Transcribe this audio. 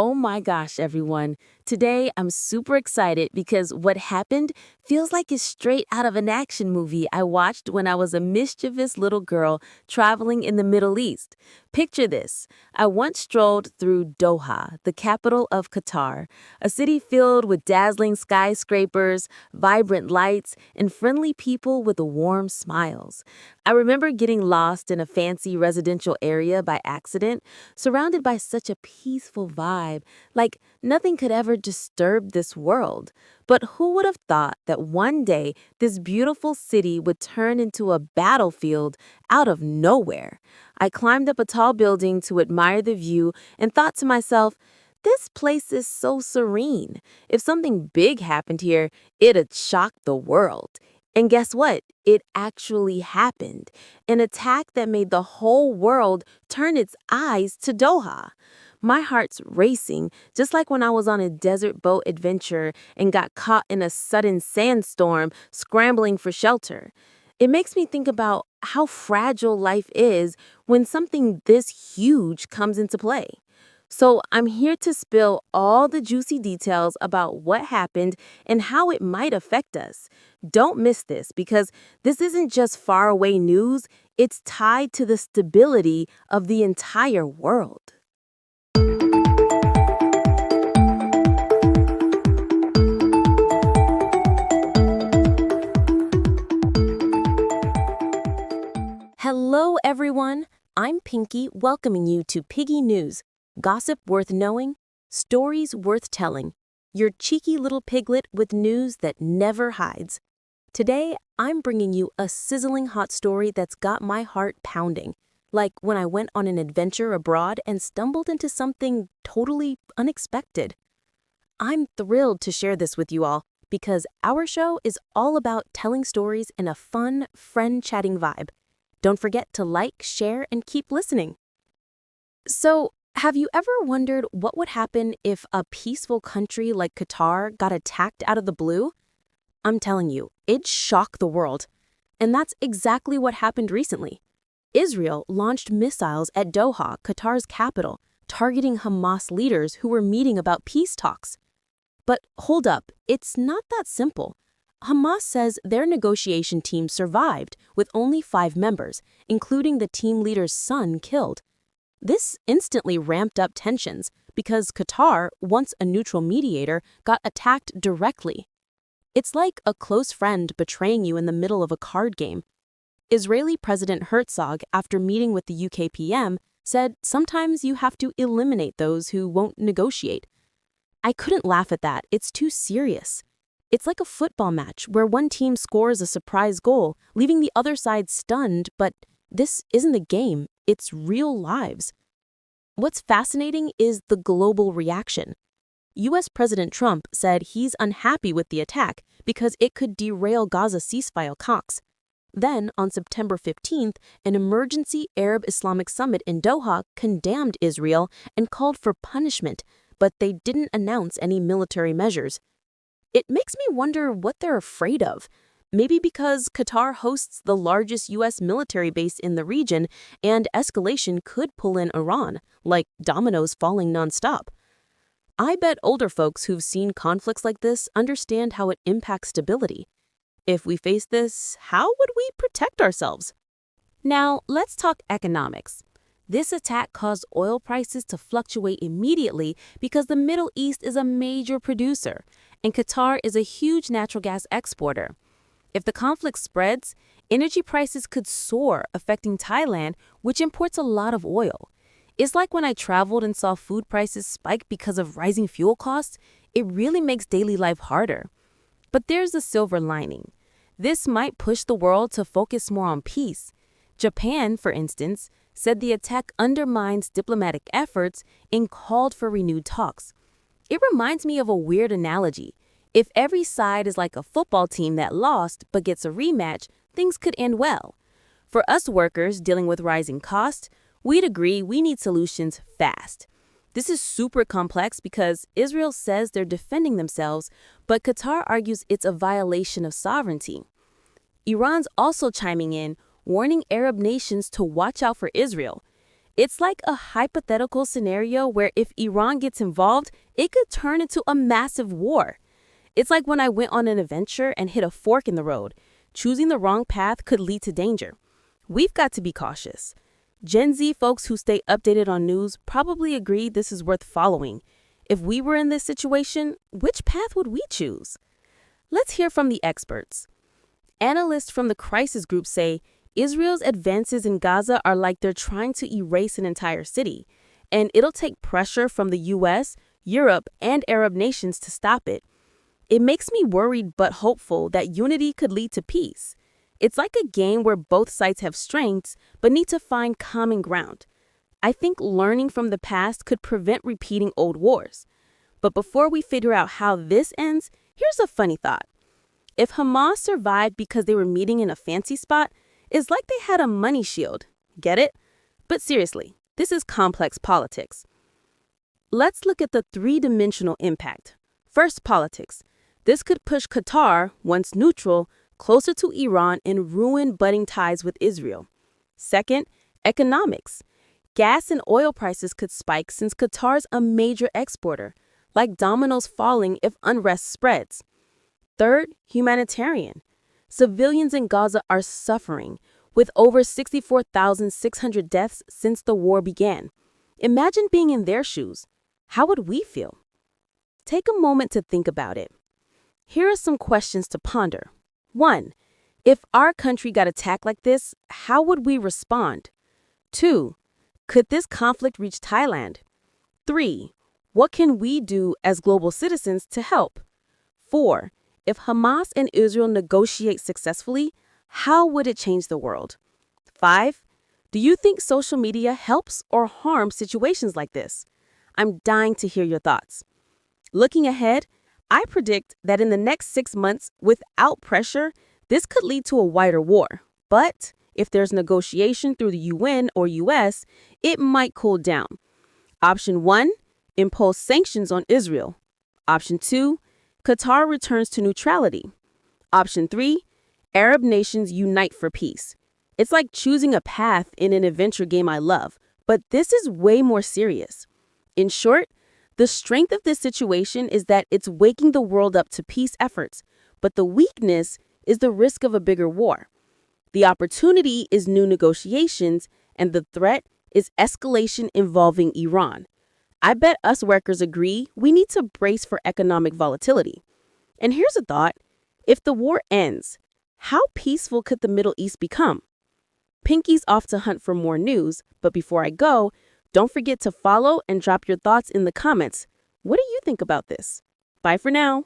Oh my gosh, everyone. Today I'm super excited because what happened feels like it's straight out of an action movie I watched when I was a mischievous little girl traveling in the Middle East. Picture this. I once strolled through Doha, the capital of Qatar, a city filled with dazzling skyscrapers, vibrant lights, and friendly people with warm smiles. I remember getting lost in a fancy residential area by accident, surrounded by such a peaceful vibe, like nothing could ever disturb this world. But who would have thought that one day this beautiful city would turn into a battlefield out of nowhere? I climbed up a tall building to admire the view and thought to myself, this place is so serene. If something big happened here, it'd shock the world. And guess what? It actually happened. An attack that made the whole world turn its eyes to Doha. My heart's racing, just like when I was on a desert boat adventure and got caught in a sudden sandstorm scrambling for shelter. It makes me think about how fragile life is when something this huge comes into play. So I'm here to spill all the juicy details about what happened and how it might affect us. Don't miss this because this isn't just faraway news, it's tied to the stability of the entire world. Hello, everyone. I'm Pinky, welcoming you to Piggy News. Gossip worth knowing, stories worth telling. Your cheeky little piglet with news that never hides. Today, I'm bringing you a sizzling hot story that's got my heart pounding. Like when I went on an adventure abroad and stumbled into something totally unexpected. I'm thrilled to share this with you all because our show is all about telling stories in a fun, friend-chatting vibe. Don't forget to like, share, and keep listening. So, have you ever wondered what would happen if a peaceful country like Qatar got attacked out of the blue? I'm telling you, it'd shock the world. And that's exactly what happened recently. Israel launched missiles at Doha, Qatar's capital, targeting Hamas leaders who were meeting about peace talks. But hold up, it's not that simple. Hamas says their negotiation team survived with only 5 members, including the team leader's son killed. This instantly ramped up tensions because Qatar, once a neutral mediator, got attacked directly. It's like a close friend betraying you in the middle of a card game. Israeli President Herzog, after meeting with the UK PM, said sometimes you have to eliminate those who won't negotiate. I couldn't laugh at that, it's too serious. It's like a football match where one team scores a surprise goal, leaving the other side stunned, but this isn't a game, it's real lives. What's fascinating is the global reaction. US President Trump said he's unhappy with the attack because it could derail Gaza ceasefire talks. Then, on September 15th, an emergency Arab Islamic summit in Doha condemned Israel and called for punishment, but they didn't announce any military measures. It makes me wonder what they're afraid of. Maybe because Qatar hosts the largest U.S. military base in the region and escalation could pull in Iran, like dominoes falling nonstop. I bet older folks who've seen conflicts like this understand how it impacts stability. If we face this, how would we protect ourselves? Now, let's talk economics. This attack caused oil prices to fluctuate immediately because the Middle East is a major producer, and Qatar is a huge natural gas exporter. If the conflict spreads, energy prices could soar, affecting Thailand, which imports a lot of oil. It's like when I traveled and saw food prices spike because of rising fuel costs. It really makes daily life harder. But there's a silver lining. This might push the world to focus more on peace. Japan, for instance, said the attack undermines diplomatic efforts and called for renewed talks. It reminds me of a weird analogy. If every side is like a football team that lost but gets a rematch, things could end well. For us workers dealing with rising costs, we'd agree we need solutions fast. This is super complex because Israel says they're defending themselves, but Qatar argues it's a violation of sovereignty. Iran's also chiming in, warning Arab nations to watch out for Israel. It's like a hypothetical scenario where if Iran gets involved, it could turn into a massive war. It's like when I went on an adventure and hit a fork in the road. Choosing the wrong path could lead to danger. We've got to be cautious. Gen Z folks who stay updated on news probably agree this is worth following. If we were in this situation, which path would we choose? Let's hear from the experts. Analysts from the crisis group say Israel's advances in Gaza are like they're trying to erase an entire city, and it'll take pressure from the US, Europe, and Arab nations to stop it. It makes me worried but hopeful that unity could lead to peace. It's like a game where both sides have strengths but need to find common ground. I think learning from the past could prevent repeating old wars. But before we figure out how this ends, here's a funny thought. If Hamas survived because they were meeting in a fancy spot, it's like they had a money shield. Get it? But seriously, this is complex politics. Let's look at the three-dimensional impact. First, politics. This could push Qatar, once neutral, closer to Iran and ruin budding ties with Israel. Second, economics. Gas and oil prices could spike since Qatar's a major exporter, like dominoes falling if unrest spreads. Third, humanitarian. Civilians in Gaza are suffering, with over 64,600 deaths since the war began. Imagine being in their shoes. How would we feel? Take a moment to think about it. Here are some questions to ponder. 1. If our country got attacked like this, how would we respond? 2. Could this conflict reach Thailand? 3. What can we do as global citizens to help? 4. If Hamas and Israel negotiate successfully, how would it change the world? 5. Do you think social media helps or harms situations like this? I'm dying to hear your thoughts. Looking ahead, I predict that in the next 6 months, without pressure, this could lead to a wider war. But if there's negotiation through the UN or US, it might cool down. Option 1, impose sanctions on Israel. Option 2, Qatar returns to neutrality. Option 3, Arab nations unite for peace. It's like choosing a path in an adventure game I love, but this is way more serious. In short, the strength of this situation is that it's waking the world up to peace efforts, but the weakness is the risk of a bigger war. The opportunity is new negotiations, and the threat is escalation involving Iran. I bet us workers agree we need to brace for economic volatility. And here's a thought. If the war ends, how peaceful could the Middle East become? Pinky's off to hunt for more news, but before I go, don't forget to follow and drop your thoughts in the comments. What do you think about this? Bye for now.